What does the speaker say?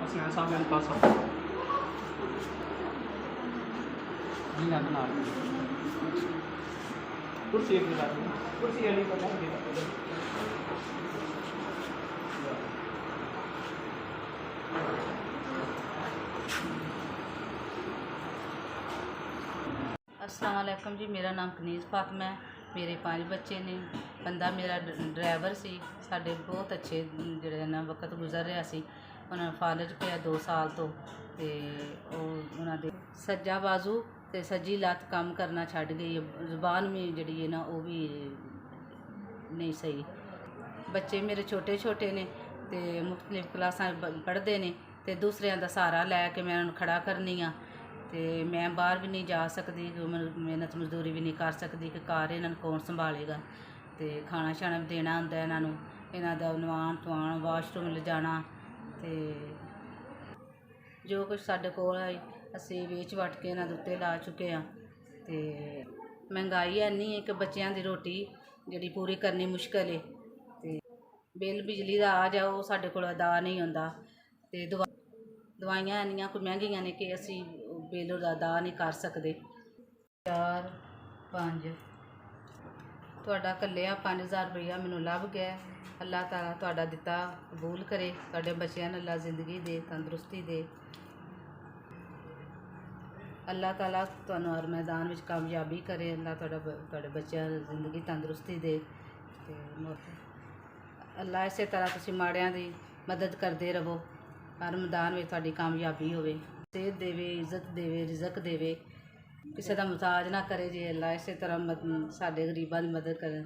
हसनैन साहब मेरे पास आओ। जी मैं बना रहा हूँ। कुर्सी एक दिला दो, कुर्सी वाली को ना दिला दो। अस्सलाम वालेकुम जी। मेरा नाम कनीज़ फातिमा है। मेरे 5 बच्चे ने। बंदा मेरा ड्राइवर सी। साडे बहुत अच्छे जिहड़े ना वक्त गुजर रहा सी। उन्होंने फालज पिया 2 साल तो उन्होंने सज्जा बाजू ते सज्जी लत्त काम करना छड्ड गई है। जुबान भी जिहड़ी है ना वो भी नहीं सही। बच्चे मेरे छोटे छोटे ने ते मुख्तलिफ क्लासां पढ़दे ने ते दूसरियां दा सहारा लैके मैं उन्हें खड़ा करनी हाँ। तो मैं बाहर भी नहीं जा सकती, मेहनत मजदूरी भी नहीं कर सकती कि घर इन्हों कौन संभालेगा। तो खाना शाना भी देना होंदा इन्हों, इन्हों का नवान धवान वाशरूम ले जाना। तो जो कुछ साढ़े कोल आई असी वेच वट के इन्हों उत्ते ला चुके हाँ। तो महंगाई इन्नी है कि बच्चों की रोटी जी पूरी करनी मुश्किल है। तो बिल बिजली का आ जाओ साढ़े कोल अदा नहीं होंदा। तो दवाइयां इन्नियां कोई महंगियां ने कि असी बिल अदा नहीं कर सकते। 4 5 तुहाडा कल्लिया 5000 रुपया मैनू लभ गया। अल्लाह ताला तुहाडा दिता कबूल करे। तुहाडे बच्चों अल्लाह जिंदगी दे, तंदुरुस्ती दे। अल्लाह ताला तुहानू हर मैदान में कामयाबी करे। अल्लाह तुहाडे बच्चों जिंदगी तंदुरुस्ती दे। अल्लाह इस तरह तुसीं माड़ियां दी मदद करते रहो। हर मैदान में तुहाडी कामयाबी होवे, सेहत देवे, इज्जत देवे, रिजक देवे, किसी का मुताज ना करे। जे अल्लाह इस तरह साडे गरीबां दी मदद करन।